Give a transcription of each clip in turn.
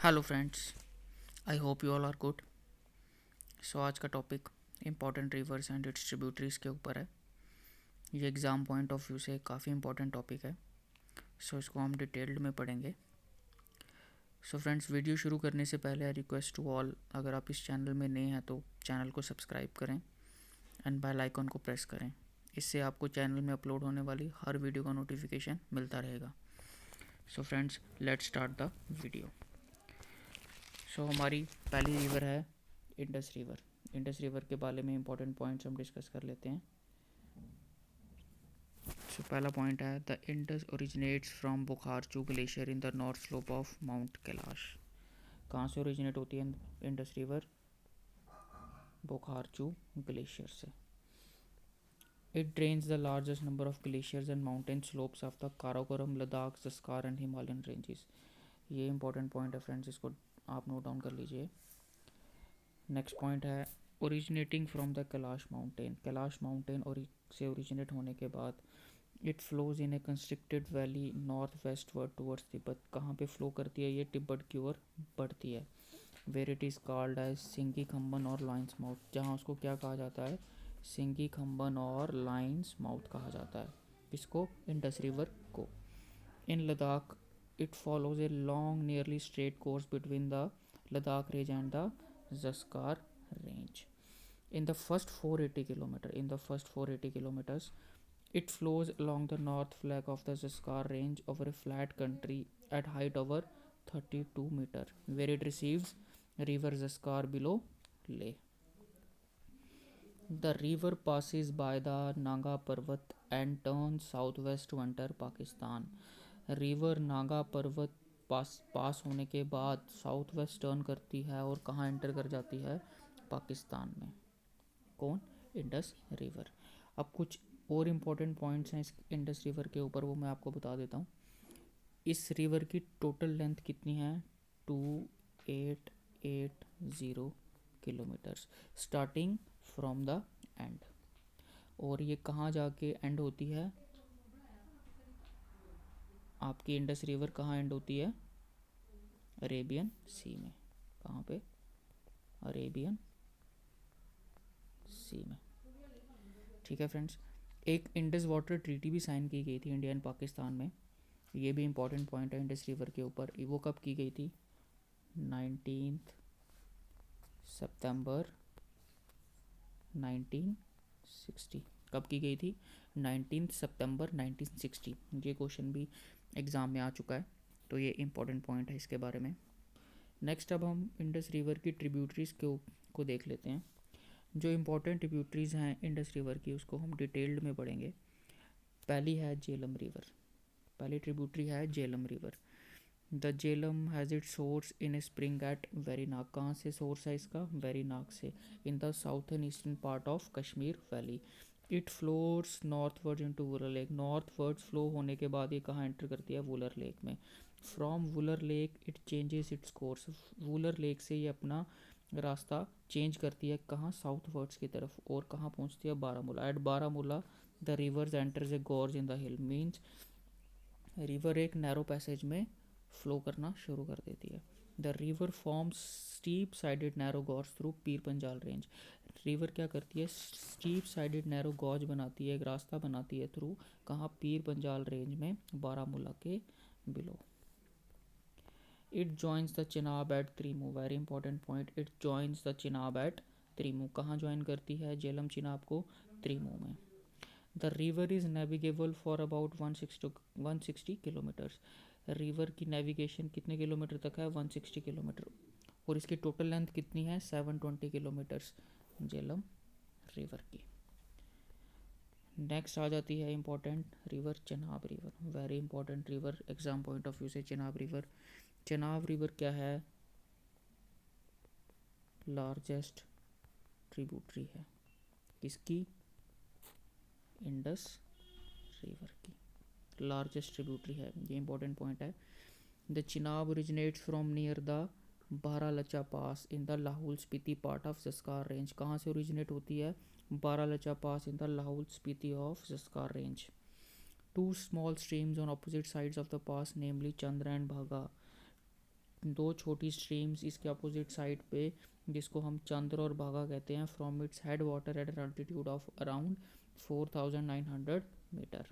Hello friends, I hope you all are good. So आज का topic important rivers and its tributaries के ऊपर है। ये एग्ज़ाम पॉइंट ऑफ व्यू से काफ़ी इंपॉर्टेंट टॉपिक है। सो इसको हम डिटेल्ड में पढ़ेंगे। सो फ्रेंड्स, वीडियो शुरू करने से पहले आई रिक्वेस्ट टू ऑल, अगर आप इस चैनल में नए हैं तो चैनल को सब्सक्राइब करें एंड बेल आइकन को प्रेस करें। इससे आपको चैनल में अपलोड होने वाली हर वीडियो का नोटिफिकेशन मिलता रहेगा। So friends, let's start the video. So हमारी पहली रिवर है इंडस रिवर। इंडस रिवर के बारे में इंपॉर्टेंट पॉइंट्स हम डिस्कस कर लेते हैं। सो पहला पॉइंट है the Indus originates from Bukharchu glacier in the north slope of mount Kailash. कहाँ से ओरिजिनेट होती है इंडस रिवर? बुखारचू ग्लेशियर से। It drains the largest number of glaciers and mountain slopes of the Karakoram, Ladakh, Zaskar and Himalayan ranges. ये इंपॉर्टेंट पॉइंट है friends, इसको आप note down कर लीजिए। नेक्स्ट पॉइंट है originating from the Kailash mountain. Kailash mountain से ओरिजिनेट होने के बाद it flows in A constricted valley north west word towards Tibet. कहाँ पे फ्लो करती है? ये तिब्बत की ओर बढ़ती है। Where it is called as Singi Khamban और लाइन्स माउथ। जहाँ उसको क्या कहा जाता है? सिंगी खम्बन और लाइन्स माउथ कहा जाता है। इसको? इंडस रिवर को। इन Ladakh it follows a long nearly straight course between the Ladakh range and the Zaskar range. In the first 480 kilometers, it flows along the north flank of the Zaskar range over a flat country at height over 32 meter, where it receives river Zaskar below Leh. The river passes by the Nanga Parvat and turns southwest to enter Pakistan. River Naga पर्वत पास होने के बाद south west turn करती है और कहाँ enter कर जाती है? पाकिस्तान में। कौन? Indus river. अब कुछ और इम्पोर्टेंट पॉइंट्स हैं इस इंडस रिवर के ऊपर, वो मैं आपको बता देता हूँ। इस रिवर की टोटल लेंथ कितनी है? 2880 kilometres starting from the end. और ये कहाँ जाके एंड होती है? आपकी इंडस रिवर कहाँ एंड होती है? अरेबियन सी में। कहाँ पे? अरेबियन सी में। ठीक है फ्रेंड्स, एक इंडस वाटर ट्रीटी भी साइन की गई थी इंडिया एंड पाकिस्तान में। ये भी इंपॉर्टेंट पॉइंट है इंडस रिवर के ऊपर। वो कब की गई थी? 19 सितंबर 1960। कब की गई थी? 19 सितंबर 1960। ये क्वेश्चन भी एग्ज़ाम में आ चुका है, तो ये इंपॉर्टेंट पॉइंट है इसके बारे में। नेक्स्ट अब हम इंडस रिवर की ट्रिब्यूटरीज को देख लेते हैं। जो इम्पोर्टेंट ट्रिब्यूटरीज हैं इंडस रिवर की, उसको हम डिटेल्ड में पढ़ेंगे। पहली है जेलम रिवर। पहली ट्रिब्यूटरी है Jhelum river. The Jhelum has its source in a spring at Verinag. कहाँ से सोर्स है इसका? वेरीनाग से, in the southern eastern part of Kashmir valley. It flows northward into Wular lake. Northward flow होने के बाद ये कहाँ एंटर करती है? वुलर लेक में। From Wular lake it changes its course. Wular lake से ये अपना रास्ता चेंज करती है कहाँ? साउथ वर्ड्स की तरफ। और कहाँ पहुँचती है? Baramulla. At Baramulla the rivers enters a gorge in the hill. Means river एक नैरो पैसेज में फ्लो करना शुरू कर देती है। The river forms steep sided narrow gorge through Pir Panjal range. River क्या करती है? स्टीप साइडेड नैरो गॉज बनाती है, एक रास्ता बनाती है थ्रू कहाँ? पीर पंजाल रेंज में, बारामूला के below. It joins the Chenab at Trimu. Very important point, it joins the Chenab at Trimu. कहाँ ज्वाइन करती है जेलम चिनाब को? त्रिमू में। The river is navigable for about 160 kilometres. River की नेविगेशन कितने किलोमीटर तक है? 160 किलोमीटर। और इसकी टोटल लेंथ कितनी है? 720 किलोमीटर्स जेलम रिवर की। नेक्स्ट आ जाती है important river Chenab river. Very important river exam point of view से चेनाब रिवर। चेनाब रिवर क्या है? लार्जेस्ट ट्रिब्यूटरी है किसकी? इंडस रिवर की लार्जेस्ट ट्रिब्यूटरी है। ये इंपॉर्टेंट पॉइंट है। The Chenab originates from near the Baralacha pass in the Lahaul Spiti part of Zaskar range. कहाँ से ओरिजिनेट होती है? Baralacha pass in the Lahaul Spiti of Zaskar range. Two small streams on opposite sides of the pass namely Chandra and Bhaga दो छोटी streams इसके opposite side पे, जिसको हम चंद्र और भागा कहते हैं, from its head water at an altitude of around 4900 metre.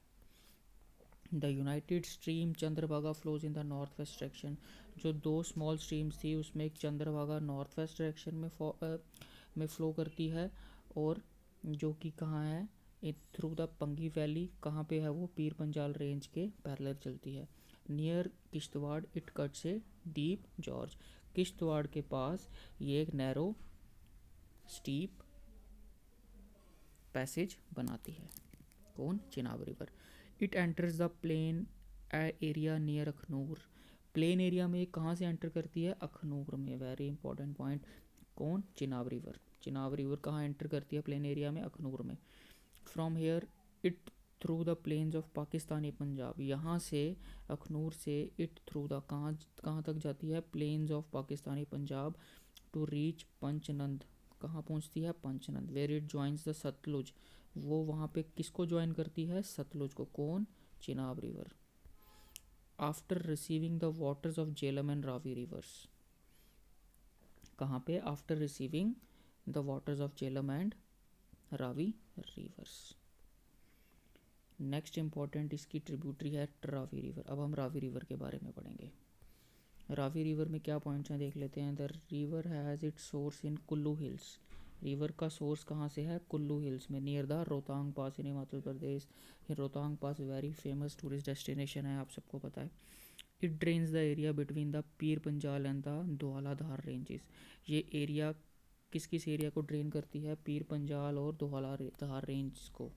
The united stream Chandrabhaga flows in the north west direction. जो दो स्मॉल स्ट्रीम्स थी उसमें एक चंद्रभागा नॉर्थ वेस्ट डायरेक्शन में फ़्लो करती है, और जो कि कहाँ है, थ्रू द पंगी वैली, कहाँ पे है वो, पीर पंजाल रेंज के पैरेलल चलती है। नियर किश्तवाड़ इट कट से डीप जॉर्ज। किश्तवाड़ के पास ये एक नैरो स्टीप पैसेज बनाती है। कौन? Chenab river. It enters the plain area near Akhnoor. Plain area में कहाँ से एंटर करती है? अखनूर में। Very important point. कौन? चिनाब रिवर। चिनाब रिवर कहाँ एंटर करती है प्लेन एरिया में? अखनूर में। From here it through the plains of Pakistani Punjab. यहाँ से अखनूर से इट थ्रू द कहाँ तक जाती है? Plains of Pakistani Punjab to reach Panchnand. कहाँ पहुँचती है? Panchnand. Where it joins the Sutlej. वो वहाँ पे किसको ज्वाइन करती है? सतलुज को। कौन? Chenab river. After receiving the waters of Jhelum and Ravi reverse. कहाँ पे? After receiving the waters of Jhelum and Ravi reverse. Next important इसकी ट्रिब्यूटरी है रावी रिवर। अब हम रावी रिवर के बारे में पढ़ेंगे। रावी रिवर में क्या पॉइंट्स हैं देख लेते हैं। The river has its source in Kullu hills. River का सोर्स कहाँ से है? कुल्लू हिल्स में, near the Rohtang pass in Himachal Pradesh. ये Rohtang pass very famous tourist destination है, आप सबको पता है। It drains the area between the Pir Panjal and the Dhauladhar ranges. ये एरिया किस एरिया को ड्रेन करती है? पीर पंजाल और धौलाधार रेंज को।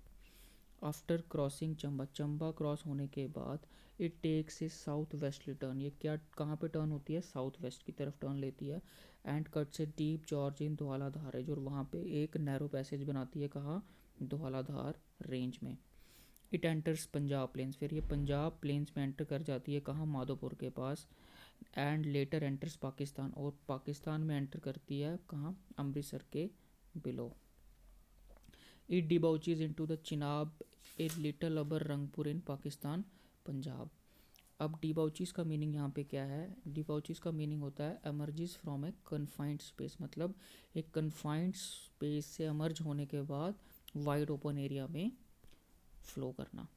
आफ्टर क्रॉसिंग चंबा क्रॉस होने के बाद it takes a south westerly turn. ये क्या कहाँ पे टर्न होती है? साउथ वेस्ट की तरफ टर्न लेती है। एंड कट से deep gorge in Dhauladhar range, और वहाँ पे एक नैरो पैसेज बनाती है। कहाँ? धौलाधार रेंज में। It enters Punjab plains. फिर ये पंजाब प्लेन्स में एंटर कर जाती है। कहाँ? माधोपुर के पास। एंड लेटर एंटर्स पाकिस्तान, और पाकिस्तान में एंटर करती है। कहाँ? अमृतसर के below. It debouches into the Chenab a little above Rangpur इन पाकिस्तान पंजाब। अब डिबाउचीज का मीनिंग यहाँ पे क्या है? डिबाउचीज का मीनिंग होता है emerges from a confined space, मतलब एक कन्फाइंड स्पेस से एमर्ज होने के बाद वाइड ओपन एरिया में फ्लो करना।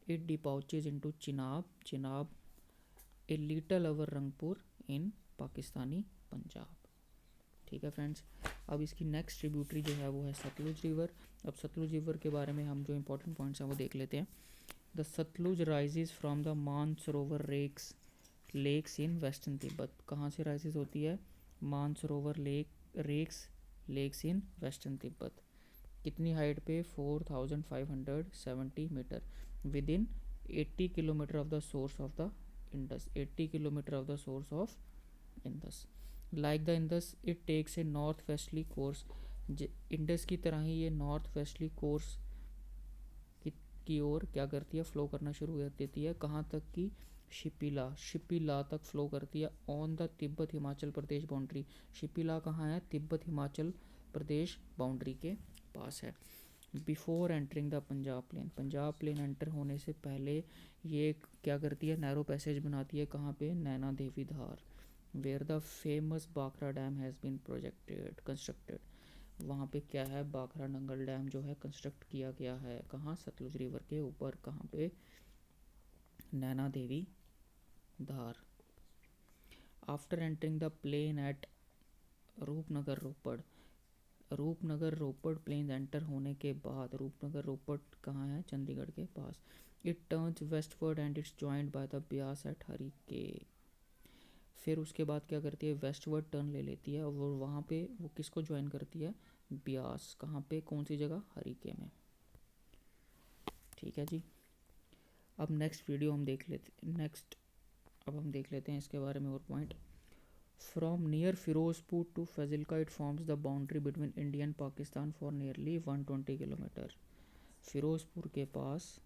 It debouches into Chenab a little above Rangpur in Pakistani Punjab. ठीक है फ्रेंड्स। अब इसकी नेक्स्ट ट्रिब्यूटरी जो है वो है सतलुज रिवर। अब सतलुज रिवर के बारे में हम जो इंपॉर्टेंट पॉइंट्स हैं वो देख लेते हैं। The Sutlej rises from the Mansarovar lakes in western Tibet. कहाँ से राइजेज होती है? Mansarovar lakes in western Tibet. कितनी हाइट पे? 4570 metre. Within 80 kilometre of the source of the Indus. 80 kilometre of the source of Indus. Like the Indus it takes a north westerly course. Indus की तरह ही ये north westerly course की ओर क्या करती है? फ्लो करना शुरू कर देती है। कहाँ तक की? शिपिला तक फ्लो करती है। On the Tibet Himachal Pradesh boundary. Shipkila कहाँ है? तिब्बत हिमाचल प्रदेश बाउंड्री के पास है। Before entering the Punjab plain enter होने से पहले ये क्या करती है? नैरो पैसेज बनाती है। कहाँ पे? Naina Devi Dhar. Where the famous Bhakra dam has been constructed. वहाँ पे क्या है? बाखरा नंगल डैम जो है कंस्ट्रक्ट किया गया है। कहाँ? सतलुज रिवर के ऊपर। कहाँ पे? Naina Devi Dhar. After entering the plain at Rupnagar Ropar plain enter होने के बाद, रूपनगर रोपड़ कहाँ है? चंडीगढ़ के पास। It turns westward and it's joined by the Beas at Harike. फिर उसके बाद क्या करती है? वेस्टवर्ड टर्न ले लेती है, और वहाँ पे वो किसको ज्वाइन करती है? ब्यास। कहाँ पे? कौन सी जगह? हरिके में। ठीक है जी। अब नेक्स्ट वीडियो हम देख लेते अब हम देख लेते हैं इसके बारे में और point. From near Firozpur to Fazilka it forms the boundary between India and Pakistan for nearly 120 kilometre. Firozpur के पास,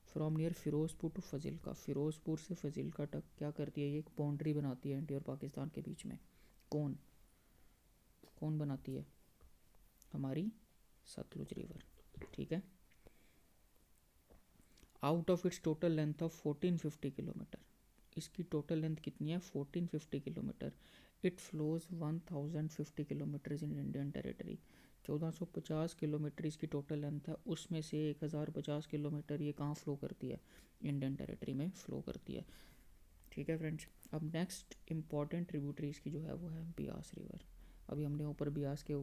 from near Firozpur to Fazilka, Firozpur से फजिल्का तक क्या करती है? ये एक बाउंड्री बनाती है इंडिया और पाकिस्तान के बीच में। कौन बनाती है? हमारी सतलुज रिवर। ठीक है। Out of its total length of 1450 kilometre, इसकी टोटल लेंथ कितनी है 1450 kilometre. It flows 1050 kilometre in Indian territory. 1450 kilometre इसकी टोटल लेंथ है, उसमें से 1050 किलोमीटर ये कहाँ फ्लो करती है, इंडियन टेरिटरी में फ्लो करती है। ठीक है फ्रेंड्स, अब नेक्स्ट इम्पॉर्टेंट ट्रिब्यूटरी इसकी जो है वो है बियास रिवर। अभी हमने ऊपर बियास के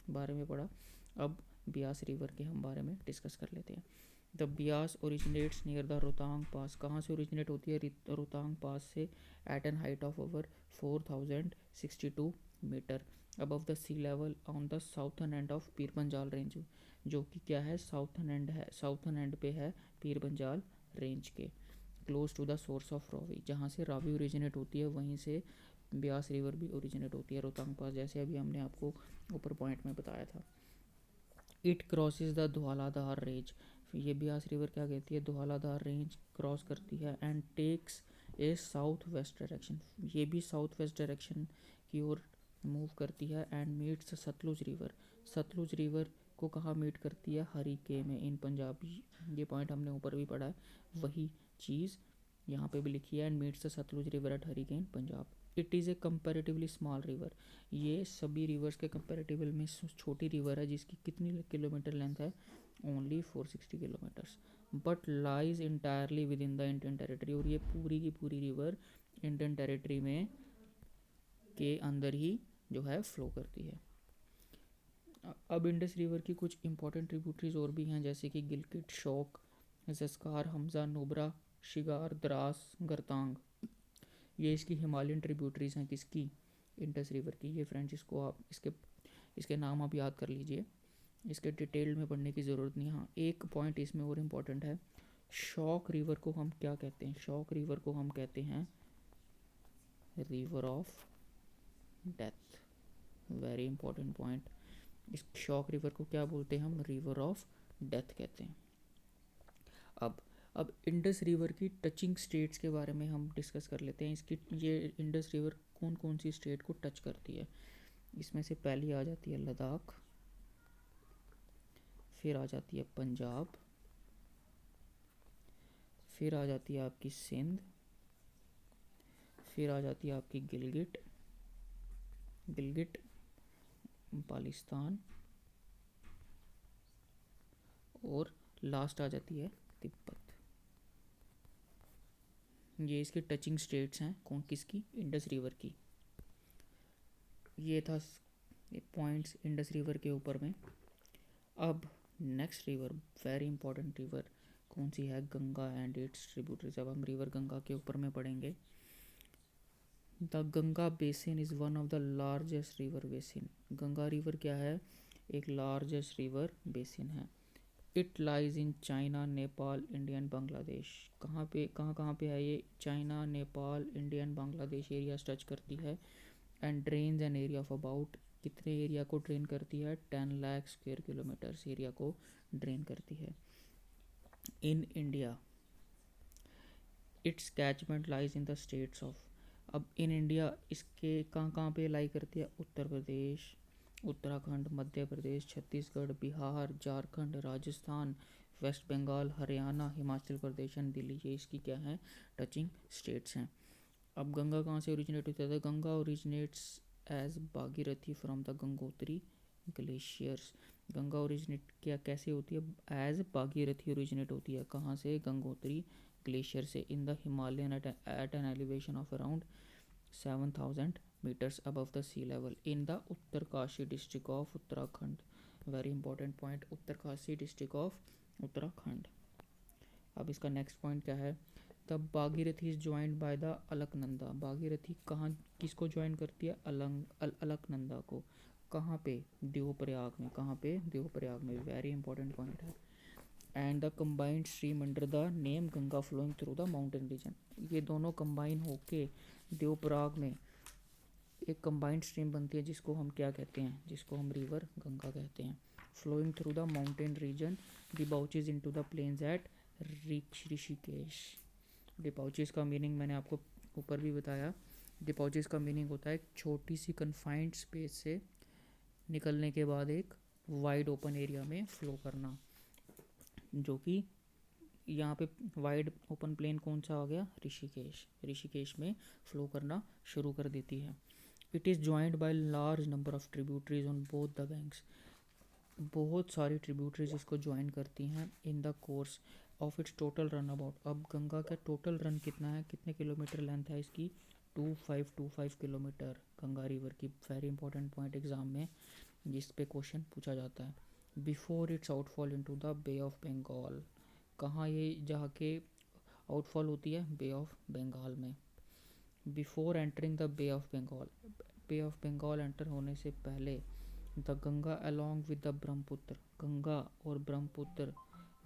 बारे में पढ़ा, अब बियास रिवर के हम बारे में डिस्कस कर लेते हैं। The Beas originates near the Rohtang pass. कहाँ से ओरिजिनेट होती है, रोहतांग पास से, at an height of over 4062 metre above the sea level on the southern end of Pir Panjal range, जो कि क्या है, साउथर्न एंड है, साउथर्न एंड पे है पीर पंजाल रेंज के, close to the source of Ravi. जहाँ से रावी ओरिजिनेट होती है वहीं से ब्यास रिवर भी ओरिजिनेट होती है रोहतांग पास, जैसे अभी हमने आपको ऊपर पॉइंट में बताया था। It crosses the Dhauladhar range. ये ब्यास रिवर क्या कहती है, धौलाधार रेंज क्रॉस करती है and takes a south west direction. ये भी साउथ वेस्ट डायरेक्शन की ओर मूव करती है and meets Sutlej river. Sutlej river को कहाँ मीट करती है, हरिके में इन पंजाब। ये पॉइंट हमने ऊपर भी पढ़ा है, वही चीज़ यहाँ पे भी लिखी है, and meets the Sutlej river at Harike Punjab. It is a comparatively small river. ये सभी रिवर्स के कंपैरेटिवल में छोटी रिवर है, जिसकी कितनी किलोमीटर लेंथ है, only 460 kilometres, but lies entirely with in the Indian territory. और ये पूरी की पूरी रिवर इंडियन टेरिटरी में के अंदर ही जो है फ्लो करती है। अब इंडस रिवर की कुछ इंपॉर्टेंट ट्रिब्यूटरीज और भी हैं, जैसे कि गिलगित, शोक, जस्कार, हमजा, नुब्रा, शिगार, द्रास, गरतांग। ये इसकी हिमालयन ट्रिब्यूटरीज हैं, किसकी, इंडस रिवर की। ये फ्रेंड्स इसको आप इसके नाम आप याद कर लीजिए, इसके डिटेल में पढ़ने की ज़रूरत नहीं। हाँ, एक पॉइंट इसमें और इम्पोर्टेंट है, शॉक रिवर को हम क्या कहते हैं, शॉक रिवर को हम कहते हैं river of death. Very important point, इस शॉक रिवर को क्या बोलते हैं हम, रिवर ऑफ डेथ कहते हैं। अब इंडस रिवर की टचिंग स्टेट्स के बारे में हम डिस्कस कर लेते हैं। इसकी ये इंडस रिवर कौन कौन सी स्टेट को टच करती है। इसमें से पहली आ जाती है लद्दाख, फिर आ जाती है पंजाब, फिर आ जाती है आपकी सिंध, फिर आ जाती है आपकी गिलगिट पाकिस्तान, और लास्ट आ जाती है तिब्बत। ये इसके टचिंग स्टेट्स हैं, कौन किसकी, इंडस रिवर की। ये था पॉइंट्स इंडस रिवर के ऊपर में। अब next river, very important river कौन सी है, गंगा एंड इट्स ट्रिब्यूटरीज। अब हम रिवर गंगा के ऊपर में पढ़ेंगे। The Ganga basin is one of the largest river basin. Ganga river क्या है, एक लार्जेस्ट रिवर बेसिन है। It lies in China, Nepal, India and Bangladesh. कहाँ पे है ये, China, Nepal, India and Bangladesh area touch करती है। And drains an area of about, कितने एरिया को ड्रेन करती है, 10 लाख स्क्वायर किलोमीटर्स एरिया को ड्रेन करती है। In India it's catchment lies in the states of. अब इन इंडिया इसके कहाँ पे लाई करती है, उत्तर प्रदेश, उत्तराखंड, मध्य प्रदेश, छत्तीसगढ़, बिहार, झारखंड, राजस्थान, वेस्ट बंगाल, हरियाणा, हिमाचल प्रदेश एंड दिल्ली। ये इसकी क्या है, टचिंग स्टेट्स हैं। अब गंगा कहाँ से ओरिजिनेट होता है, Ganga originates as Bhagirathi from the Gangotri glaciers. Ganga originate क्या कैसे होती है, एज भागीरथी ओरिजिनेट होती है, कहाँ से, गंगोत्री ग्लेशियर से, in the Himalayan at an elevation of around 7000 metres above the sea level in the Uttarkashi district of Uttarakhand. Very important point, Uttarkashi district of Uttarakhand. अब इसका नेक्स्ट पॉइंट क्या है, the Bhagirathi is joined by the Alaknanda. Bhagirathi कहाँ किसको ज्वाइन करती है, अलकनंदा को। कहाँ पे, देवप्रयाग में। कहाँ पे, देवप्रयाग में। वेरी इंपॉर्टेंट पॉइंट है। And the combined stream under the name Ganga flowing through the mountain region. ये दोनों कंबाइन होके देवप्रयाग में एक कंबाइंड स्ट्रीम बनती है, जिसको हम क्या कहते हैं, जिसको हम रिवर गंगा कहते हैं। Flowing through the mountain region debouches into the plains at Rishikesh. Debouches का मीनिंग मैंने आपको ऊपर भी बताया। डिबाउचेज का मीनिंग होता है एक छोटी सी कन्फाइंड स्पेस से निकलने के बाद एक वाइड ओपन एरिया में फ्लो करना, जो कि यहाँ पे वाइड ओपन प्लेन कौन सा आ गया, ऋषिकेश। ऋषिकेश में फ्लो करना शुरू कर देती है। It is joined by large number of tributaries on both the banks. बहुत सारी ट्रिब्यूटरीज इसको ज्वाइन करती हैं in the course of its total run about. अब गंगा का टोटल रन कितना है, कितने किलोमीटर लेंथ है इसकी, 2525 किलोमीटर गंगा रिवर की। वेरी इंपॉर्टेंट पॉइंट एग्जाम में जिस पे क्वेश्चन पूछा जाता है। Before its outfall into the bay of Bengal, कहाँ ये जाके आउटफॉल होती है, बे ऑफ बंगाल में। Before entering the bay of Bengal, Bay of Bengal enter होने से पहले the Ganga along with the Brahmaputra, Ganga और Brahmaputra,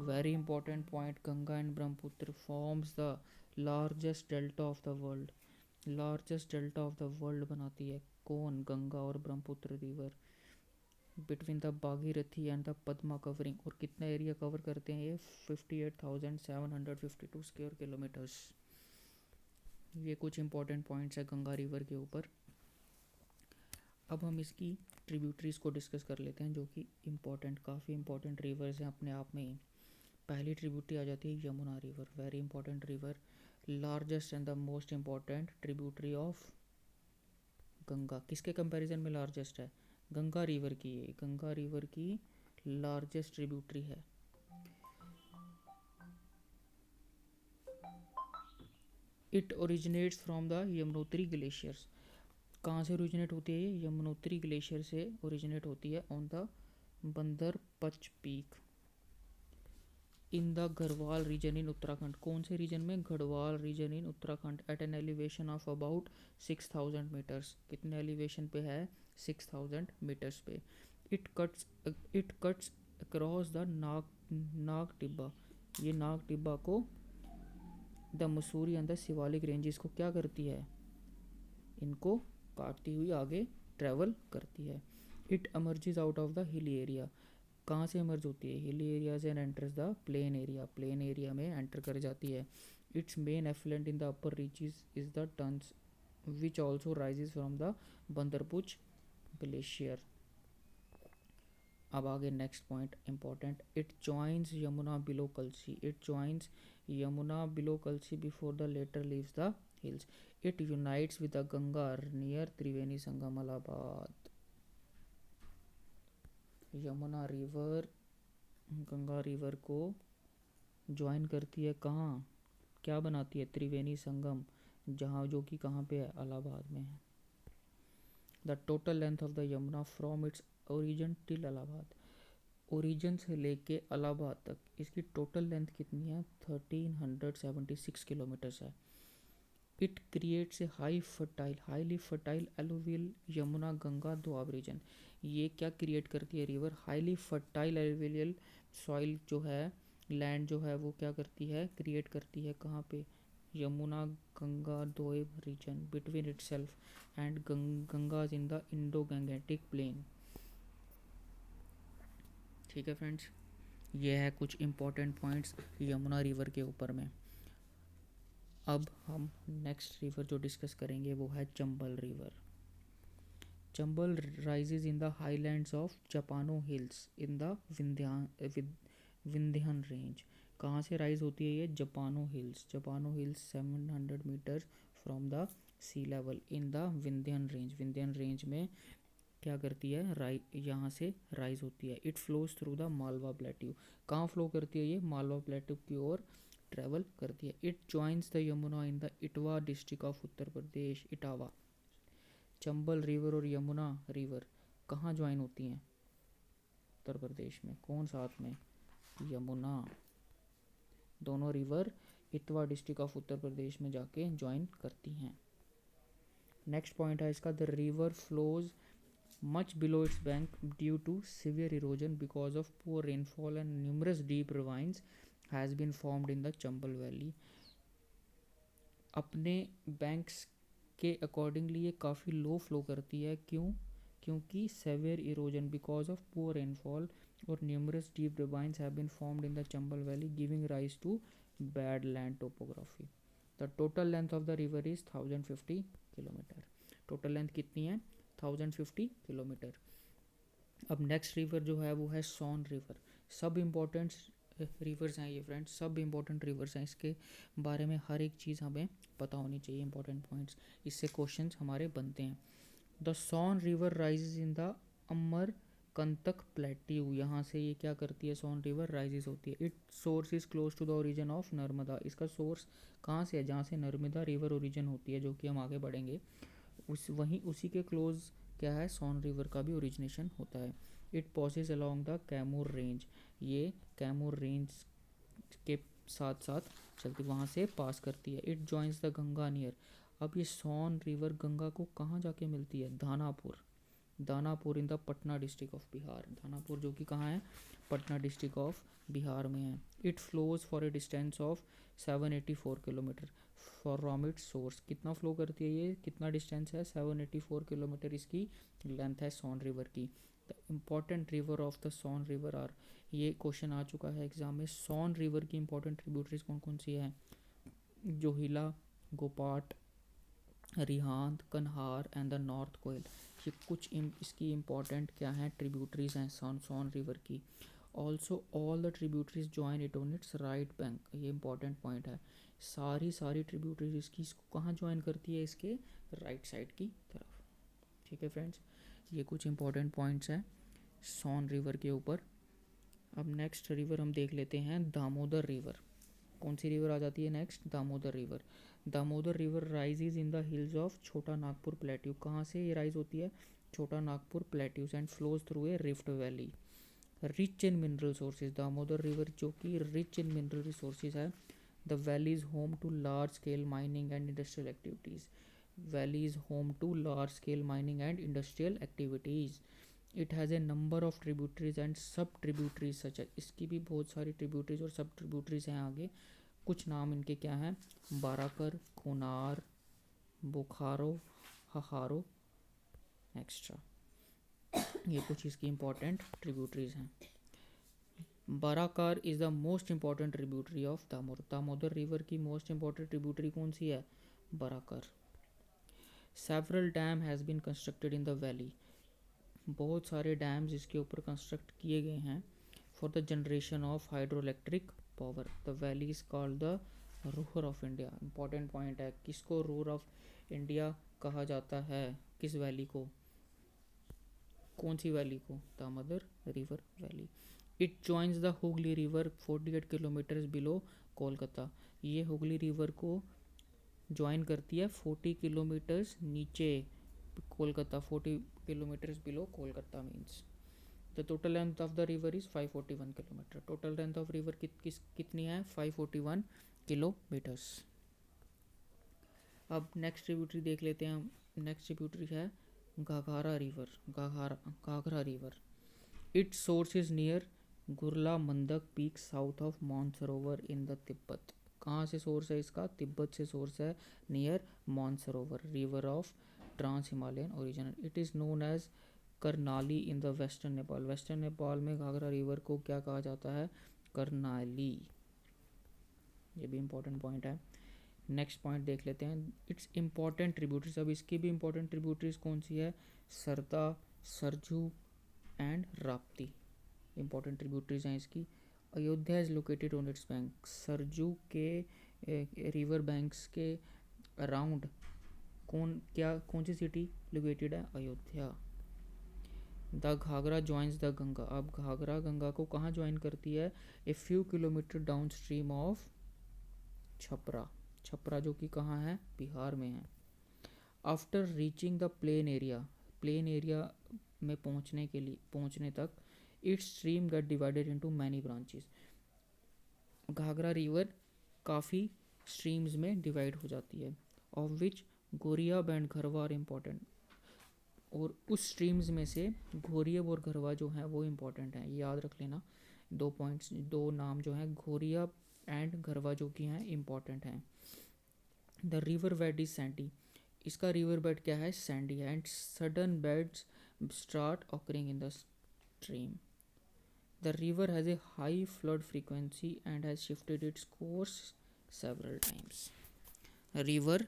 very important point, Ganga and Brahmaputra forms the largest delta of the world. Largest delta of the world बनाती है कौन, गंगा और Brahmaputra river. Between the Bhagirathi and the Padma covering, और कितना एरिया कवर करते हैं ये, 58,752 स्क्वायर किलोमीटर्स। ये कुछ इंपॉर्टेंट पॉइंट्स है गंगा रिवर के ऊपर। अब हम इसकी ट्रिब्यूटरीज को डिस्कस कर लेते हैं जो कि काफ़ी इंपॉर्टेंट रिवर्स हैं अपने आप में ही। पहली ट्रिब्यूटरी आ जाती है Yamuna river, very important river, largest and the most important tributary of Ganga. किसके कंपैरिजन में लार्जेस्ट है, गंगा रिवर की। ये गंगा रिवर की लार्जेस्ट ट्रिब्यूटरी है। It originates from the Yamunotri glaciers. कहाँ से ओरिजिनेट होती है ये, यमुनोत्री ग्लेशियर से ओरिजिनेट होती है on the Bandarpunch peak in the Garhwal region in Uttarakhand. कौन से रीजन में, Garhwal region in Uttarakhand, at an elevation of about 6000 metres. कितने एलिवेशन पे है, 6000 मीटर्स पे। It cuts across the Nag Tibba. ये नाग टिब्बा को the Mussoorie and the Shivalik ranges को क्या करती है, इनको काटती हुई आगे ट्रेवल करती है। It emerges out of the hilly area. कहाँ से एमर्ज होती है, हिली एरिया से, and enters the plain area, plain area में एंटर कर जाती है। Its main affluent in the upper reaches is the Tons which also rises from the Bandarpunch glacier. अब आगे next point important, it joins Yamuna below Kalsi. It joins Yamuna below Kalsi before the latter leaves the hills. It unites with the Ganga near Triveni Sangam Allahabad. Yamuna river Ganga river को join करती है कहाँ, क्या बनाती है, त्रिवेणी संगम, जहाँ जो कि कहाँ पे है, इलाहाबाद में है। The total length of the Yamuna from its origin till Allahabad, origin से लेके इलाहाबाद तक इसकी टोटल लेंथ कितनी है, 1376 किलोमीटर्स है। It creates a highly fertile alluvial Yamuna Ganga doab region. ये क्या क्रिएट करती है river, highly fertile alluvial soil जो है, लैंड जो है वो क्या करती है, क्रिएट करती है कहाँ पे, Yamuna Ganga doab region, between itself and Ganges in the Indo Gangetic plain. ठीक है फ्रेंड्स, ये है कुछ इंपॉर्टेंट पॉइंट्स यमुना रिवर के ऊपर में। अब हम नेक्स्ट रिवर जो डिस्कस करेंगे वो है Chambal river. Chambal rises in the highlands of जापानो hills in the Vindhyan range. कहाँ से राइज होती है ये, जापानो हिल्स। जापानो hills 700 metres from the sea level in the Vindhyan range. Vindhyan range में क्या करती है, यहाँ से राइज होती है। It flows through the Malwa plateau. कहाँ फ्लो करती है ये, मालवा प्लेट्यू की ओर ट्रेवल करती है। It joins the Yamuna in the Itwa district of Uttar Pradesh, Etawah. Chambal river और यमुना रिवर कहाँ ज्वाइन होती हैं, उत्तर प्रदेश में, कौन साथ में, यमुना। दोनों river Itwa district of Uttar Pradesh में जाके ज्वाइन करती हैं। नेक्स्ट पॉइंट है इसका, the river flows much below its bank due to severe erosion because of poor rainfall and numerous deep ravines has been formed in the Chambal Valley. अपने banks के accordingly ये काफ़ी low flow करती है, क्यों, क्योंकि severe erosion because of poor rainfall और numerous deep ravines have been formed in the Chambal Valley giving rise to bad land topography. The total length of the river is 1050 kilometre. Total length कितनी है, 1050 kilometre. अब next river जो है वो है Son river. सब important reverse हैं ये फ्रेंड्स, सब इम्पोर्टेंट रिवर्स हैं, इसके बारे में हर एक चीज़ हमें पता होनी चाहिए, इंपॉर्टेंट पॉइंट्स, इससे क्वेश्चंस हमारे बनते हैं। The Son river rises in the Amarkantak plateau, यहाँ से ये क्या करती है, सोन रिवर राइजेज होती है। It source is close to the origin of Narmada, इसका सोर्स कहाँ से है, जहाँ से नर्मदा रिवर ओरिजिन होती है, जो कि हम आगे बढ़ेंगे उसी के क्लोज क्या है, सोन रिवर का भी ओरिजिनेशन होता है। It passes along the Kaimur range, ये कैमूर रेंज के साथ साथ चलती, वहाँ से पास करती है। It joins the Ganga near, अब ये सोन रिवर गंगा को कहाँ जाके मिलती है, Danapur in the Patna district of Bihar, Danapur जो कि कहाँ है, पटना डिस्ट्रिक्ट ऑफ बिहार में है। It flows for a distance of 784 kilometre from its source, कितना फ्लो करती है ये, कितना डिस्टेंस है, 784 किलोमीटर इसकी लेंथ है सोन रिवर की। The important river of the Son river are, ये क्वेश्चन आ चुका है एग्जाम में, सोन रिवर की इंपॉर्टेंट ट्रिब्यूटरीज कौन कौन सी हैं, जोहिला, गोपाट, रिहांद, कन्हार एंड द नॉर्थ कोयल, ये कुछ इसकी इम्पॉर्टेंट क्या हैं, ट्रिब्यूटरीज हैं सोन रिवर की। Also all the tributaries join it on it's right bank, ये इंपॉर्टेंट पॉइंट है, सारी ट्रिब्यूटरीज इसको कहाँ ज्वाइन करती है, इसके राइट साइड की तरफ। ठीक है फ्रेंड्स, ये कुछ इंपॉर्टेंट पॉइंट्स हैं सोन रिवर के ऊपर। अब नेक्स्ट रिवर हम देख लेते हैं, दामोदर रिवर, कौन सी रिवर आ जाती है next, Damodar river. Damodar river rises in the hills of छोटा नागपुर प्लेट्यू, कहाँ से ये राइज होती है, Chota Nagpur plateaus, and flows through a rift valley. Rich in mineral sources, Damodar river जो कि रिच इन मिनरल रिसोर्सेज है। The valley is home to large scale mining and industrial activities, valley is home to large scale mining and industrial activities. It has a number of tributaries and sub tributaries such है, इसकी भी बहुत सारी tributaries और सब tributaries हैं आगे, कुछ नाम इनके क्या हैं, बाराकर, कोनार, बोखारो, हहारो एक्स्ट्रा, ये कुछ इसकी इंपॉर्टेंट ट्रिब्यूटरीज हैं। Barakar is the most important tributary of Damodar, Damodar river की मोस्ट इंपॉर्टेंट ट्रिब्यूटरी कौन सी है, Barakar. Several dam has been constructed in the valley, बहुत सारे डैम्स इसके ऊपर कंस्ट्रक्ट किए गए हैं for the generation of hydro electric power. The valley is called the Ruhr of India, important point है, किसको रूर ऑफ इंडिया कहा जाता है, किस वैली को, कौन सी वैली को, Damodar river valley. It joins the Hooghly river 48 kilometres below Kolkata, ये हुगली रिवर को ज्वाइन करती है 40 किलोमीटर्स नीचे Kolkata, 40 kilometres below Kolkata means. The total length of the river is 541 kilometre, total length of river कितनी है, 541 किलोमीटर्स। अब नेक्स्ट ट्रिब्यूटरी देख लेते हैं हम, नेक्स्ट ट्रिब्यूटरी है Ghaghara river, Ghaghara river. Its source is near Gurla Mandhata peak south of Mansarovar in the Tibet, कहाँ से सोर्स है इसका, तिब्बत से सोर्स है, near Mansarovar, river of trans Himalayan origin. It is known as Karnali in the western Nepal, western Nepal में घाघरा रिवर को क्या कहा जाता है, करनाली, ये भी इंपॉर्टेंट पॉइंट है। नेक्स्ट पॉइंट देख लेते हैं, इट्स इंपॉर्टेंट ट्रिब्यूटरीज, अब इसकी भी इंपॉर्टेंट ट्रिब्यूटरीज कौन सी है, Sarda, Sarju and Rapti, important tributaries हैं इसकी। Ayodhya is located on its bank, Sarju के रिवर बैंक्स के अराउंड कौन सी सिटी लोकेटेड है, Ayodhya. The Ghaghra joins the Ganga, अब घाघरा गंगा को कहाँ ज्वाइन करती है, a few kilometre downstream of Chhapra, Chhapra जो कि कहाँ है, बिहार में है। After reaching the plain area में पहुँचने तक its stream get divided into many branches, Ghaghra river काफ़ी स्ट्रीम्स में डिवाइड हो जाती है, ऑफ विच गोरियाब एंड घरवा आर इम्पॉर्टेंट, और उस स्ट्रीम्स में से घोरियब और घरवा जो है वो इम्पॉर्टेंट है, याद रख लेना, दो नाम जो हैं घोरियब एंड घरवा जो कि हैं इम्पॉर्टेंट हैं। The river bed is Sandy, इसका रिवर बेड क्या है, सैंडी है, and sudden beds start occurring in the stream. The river has a high flood frequency and has shifted its course several times, river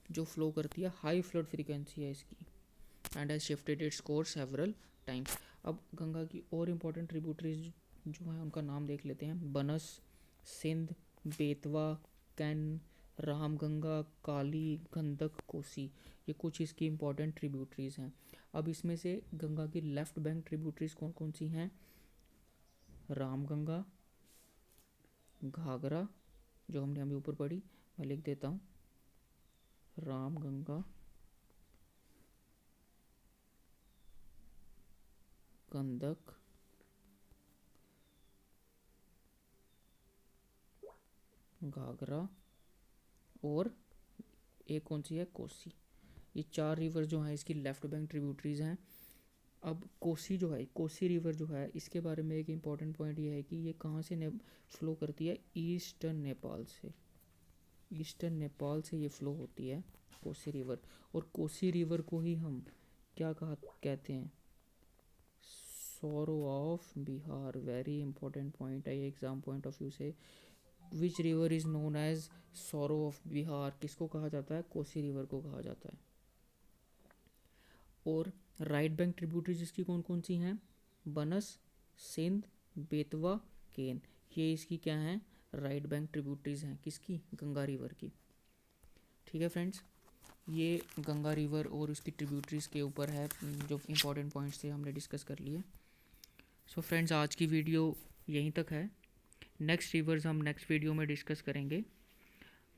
जो flow करती है high flood frequency है इसकी, and has shifted its course several times. अब गंगा की और important tributaries जो है उनका नाम देख लेते हैं। बनस, सिंध, बेतवा, कैन, रामगंगा, काली, गंडक, कोसी, ये कुछ इसकी इंपॉर्टेंट ट्रिब्यूटरीज हैं। अब इसमें से गंगा की लेफ्ट बैंक ट्रिब्यूटरीज कौन कौन सी हैं? रामगंगा, घाघरा जो हमने अभी ऊपर पढ़ी, मैं लिख देता हूँ, रामगंगा, गंडक, घाघरा और एक कौन सी है? कोसी। ये 4 रिवर जो हैं इसकी लेफ्ट बैंक ट्रिब्यूटरीज हैं। अब कोसी जो है, कोसी रिवर जो है, इसके बारे में एक इम्पॉर्टेंट पॉइंट ये है कि ये कहाँ से फ्लो करती है? ईस्टर्न नेपाल से। ईस्टर्न नेपाल से ये फ्लो होती है कोसी रिवर। और कोसी रिवर को ही हम क्या कहते हैं? Sorrow of Bihar. Very important point है ये एग्जाम पॉइंट ऑफ व्यू से। Which river is known as sorrow of Bihar? किसको कहा जाता है? कोसी रिवर को कहा जाता है। और राइट बैंक ट्रिब्यूटरीज इसकी कौन कौन सी हैं? बनस, सिंध, बेतवा, केन, ये इसकी क्या हैं? राइट बैंक ट्रिब्यूटरीज हैं। किसकी? गंगा रिवर की। ठीक है फ्रेंड्स, ये गंगा रिवर और उसकी ट्रिब्यूटरीज के ऊपर है, जो इंपॉर्टेंट पॉइंट्स थे हमने डिस्कस कर लिए। सो फ्रेंड्स, आज की वीडियो यहीं तक है। नेक्स्ट रिवर्स हम नेक्स्ट वीडियो में डिस्कस करेंगे।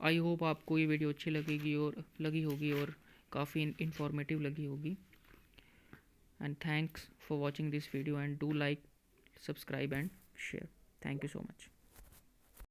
आई होप आपको ये वीडियो अच्छी लगी होगी और काफ़ी इन्फॉर्मेटिव लगी होगी। And thanks for watching this video, and do like, subscribe and share. Thank you so much.